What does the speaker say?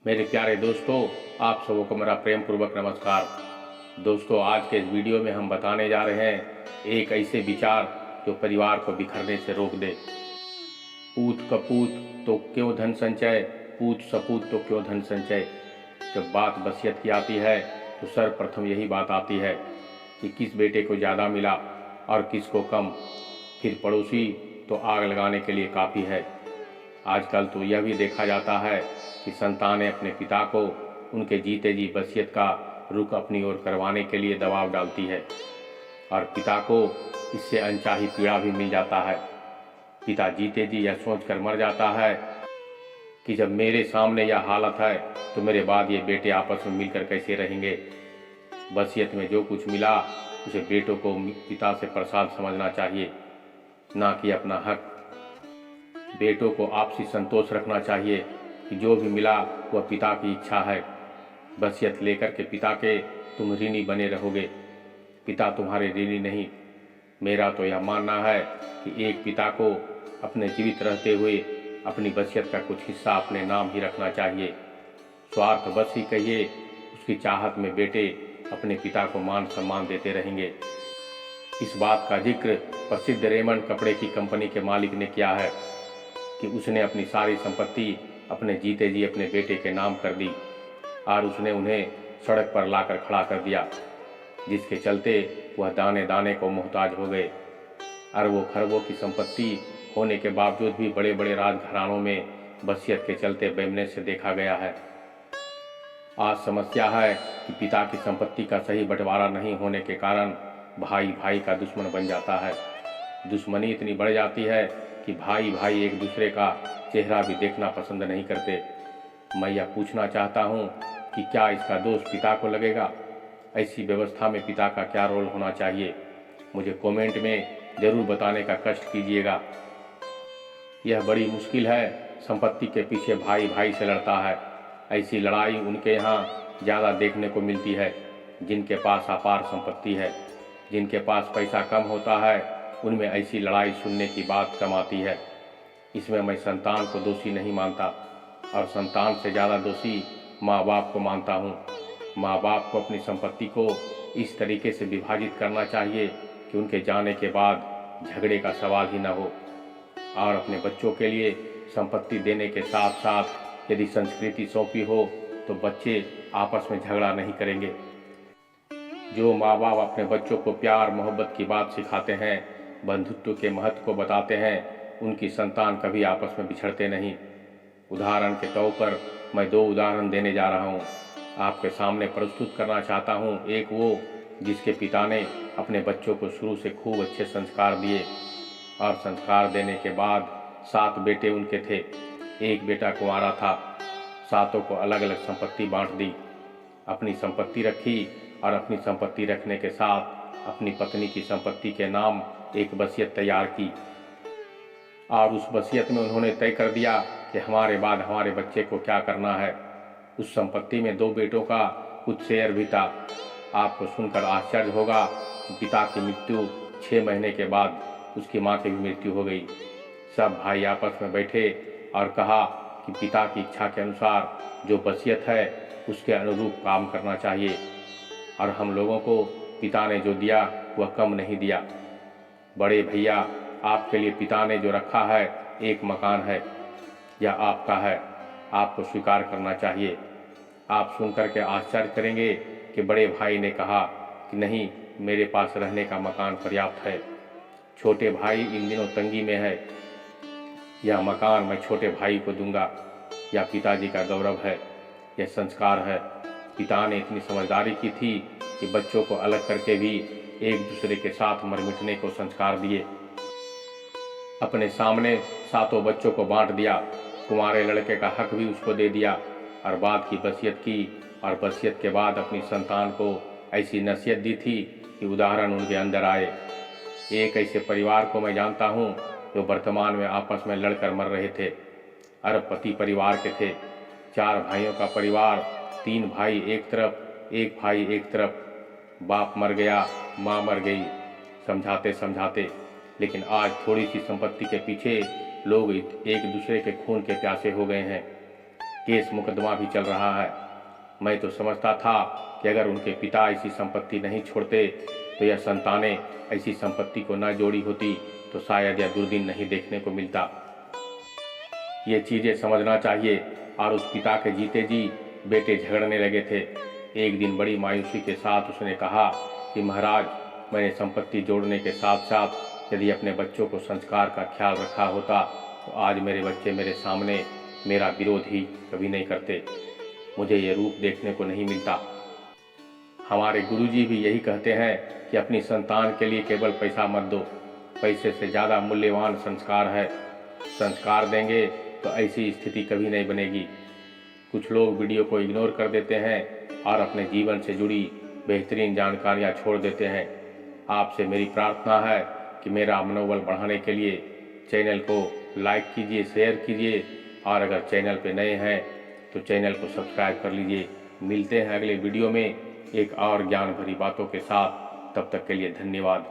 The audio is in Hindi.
मेरे प्यारे दोस्तों, आप सबों को मेरा प्रेम पूर्वक नमस्कार। दोस्तों, आज के इस वीडियो में हम बताने जा रहे हैं एक ऐसे विचार जो परिवार को बिखरने से रोक दे। पूत कपूत तो क्यों धन संचय, पूत सपूत तो क्यों धन संचय। जब बात वसीयत की आती है तो सर्वप्रथम यही बात आती है कि किस बेटे को ज़्यादा मिला और किसको कम। फिर पड़ोसी तो आग लगाने के लिए काफ़ी है। आजकल तो यह भी देखा जाता है कि संतानें अपने पिता को उनके जीते जी वसीयत का रुख अपनी ओर करवाने के लिए दबाव डालती है और पिता को इससे अनचाही पीड़ा भी मिल जाता है। पिता जीते जी यह सोचकर मर जाता है कि जब मेरे सामने यह हालत है तो मेरे बाद ये बेटे आपस में मिलकर कैसे रहेंगे। वसीयत में जो कुछ मिला उसे बेटों को पिता से प्रसाद समझना चाहिए, ना कि अपना हक। बेटों को आपसी संतोष रखना चाहिए कि जो भी मिला वह पिता की इच्छा है। वसीयत लेकर के पिता के तुम ऋणी बने रहोगे, पिता तुम्हारे ऋणी नहीं। मेरा तो यह मानना है कि एक पिता को अपने जीवित रहते हुए अपनी वसीयत का कुछ हिस्सा अपने नाम ही रखना चाहिए। स्वार्थवश ही कहिए, उसकी चाहत में बेटे अपने पिता को मान सम्मान देते रहेंगे। इस बात का जिक्र प्रसिद्ध रेमंड कपड़े की कंपनी के मालिक ने किया है कि उसने अपनी सारी संपत्ति अपने जीते जी अपने बेटे के नाम कर दी और उसने उन्हें सड़क पर लाकर खड़ा कर दिया, जिसके चलते वह दाने दाने को मोहताज हो गए। अरबों खरबों की संपत्ति होने के बावजूद भी बड़े बड़े राजघरानों में वसीयत के चलते बेमने से देखा गया है। आज समस्या है कि पिता की संपत्ति का सही बंटवारा नहीं होने के कारण भाई भाई का दुश्मन बन जाता है। दुश्मनी इतनी बढ़ जाती है कि भाई भाई एक दूसरे का चेहरा भी देखना पसंद नहीं करते। मैं यह पूछना चाहता हूँ कि क्या इसका दोष पिता को लगेगा? ऐसी व्यवस्था में पिता का क्या रोल होना चाहिए? मुझे कमेंट में ज़रूर बताने का कष्ट कीजिएगा। यह बड़ी मुश्किल है। संपत्ति के पीछे भाई भाई से लड़ता है। ऐसी लड़ाई उनके यहाँ ज़्यादा देखने को मिलती है जिनके पास अपार संपत्ति है। जिनके पास पैसा कम होता है उनमें ऐसी लड़ाई सुनने की बात कम आती है। इसमें मैं संतान को दोषी नहीं मानता और संतान से ज़्यादा दोषी माँ बाप को मानता हूँ। माँ बाप को अपनी संपत्ति को इस तरीके से विभाजित करना चाहिए कि उनके जाने के बाद झगड़े का सवाल ही न हो, और अपने बच्चों के लिए संपत्ति देने के साथ साथ यदि संस्कृति सौंपी हो तो बच्चे आपस में झगड़ा नहीं करेंगे। जो माँ बाप अपने बच्चों को प्यार मोहब्बत की बात सिखाते हैं, बंधुत्व के महत्व को बताते हैं, उनकी संतान कभी आपस में बिछड़ते नहीं। उदाहरण के तौर पर मैं 2 उदाहरण देने जा रहा हूँ, आपके सामने प्रस्तुत करना चाहता हूँ। एक वो जिसके पिता ने अपने बच्चों को शुरू से खूब अच्छे संस्कार दिए और संस्कार देने के बाद 7 बेटे उनके थे। एक बेटा कुंवारा था। 7 को अलग अलग संपत्ति बांट दी। अपनी संपत्ति रखी और अपनी संपत्ति रखने के साथ अपनी पत्नी की संपत्ति के नाम एक वसीयत तैयार की और उस वसीयत में उन्होंने तय कर दिया कि हमारे बाद हमारे बच्चे को क्या करना है। उस संपत्ति में 2 बेटों का कुछ शेयर भी था। आपको सुनकर आश्चर्य होगा कि पिता की मृत्यु 6 महीने के बाद उसकी माँ की भी मृत्यु हो गई। सब भाई आपस में बैठे और कहा कि पिता की इच्छा के अनुसार जो वसीयत है उसके अनुरूप काम करना चाहिए, और हम लोगों को पिता ने जो दिया वह कम नहीं दिया। बड़े भैया, आपके लिए पिता ने जो रखा है एक मकान है, यह आपका है, आपको स्वीकार करना चाहिए। आप सुनकर के आश्चर्य करेंगे कि बड़े भाई ने कहा कि नहीं, मेरे पास रहने का मकान पर्याप्त है। छोटे भाई इन दिनों तंगी में है, यह मकान मैं छोटे भाई को दूंगा। यह पिताजी का गौरव है, यह संस्कार है। पिता ने इतनी समझदारी की थी कि बच्चों को अलग करके भी एक दूसरे के साथ मर मिटने को संस्कार दिए। अपने सामने 7 बच्चों को बांट दिया। कुंवारे लड़के का हक भी उसको दे दिया और बाद की वसीयत की, और वसीयत के बाद अपनी संतान को ऐसी नसीहत दी थी कि उदाहरण उनके अंदर आए। एक ऐसे परिवार को मैं जानता हूँ जो वर्तमान में आपस में लड़कर मर रहे थे। अरबपति परिवार के थे। 4 भाइयों का परिवार, 3 भाई एक तरफ, एक भाई एक तरफ। बाप मर गया, माँ मर गई, समझाते समझाते। लेकिन आज थोड़ी सी संपत्ति के पीछे लोग एक दूसरे के खून के प्यासे हो गए हैं। केस मुकदमा भी चल रहा है। मैं तो समझता था कि अगर उनके पिता ऐसी संपत्ति नहीं छोड़ते तो यह संतानें ऐसी संपत्ति को न जोड़ी होती तो शायद यह दुर्दिन नहीं देखने को मिलता। ये चीज़ें समझना चाहिए। और उस पिता के जीते जी बेटे झगड़ने लगे थे। एक दिन बड़ी मायूसी के साथ उसने कहा कि महाराज, मैंने संपत्ति जोड़ने के साथ साथ यदि अपने बच्चों को संस्कार का ख्याल रखा होता तो आज मेरे बच्चे मेरे सामने मेरा विरोध ही कभी नहीं करते। मुझे ये रूप देखने को नहीं मिलता। हमारे गुरुजी भी यही कहते हैं कि अपनी संतान के लिए केवल पैसा मत दो, पैसे से ज़्यादा मूल्यवान संस्कार है। संस्कार देंगे तो ऐसी स्थिति कभी नहीं बनेगी। कुछ लोग वीडियो को इग्नोर कर देते हैं और अपने जीवन से जुड़ी बेहतरीन जानकारियां छोड़ देते हैं। आपसे मेरी प्रार्थना है कि मेरा मनोबल बढ़ाने के लिए चैनल को लाइक कीजिए, शेयर कीजिए और अगर चैनल पे नए हैं तो चैनल को सब्सक्राइब कर लीजिए। मिलते हैं अगले वीडियो में एक और ज्ञान भरी बातों के साथ। तब तक के लिए धन्यवाद।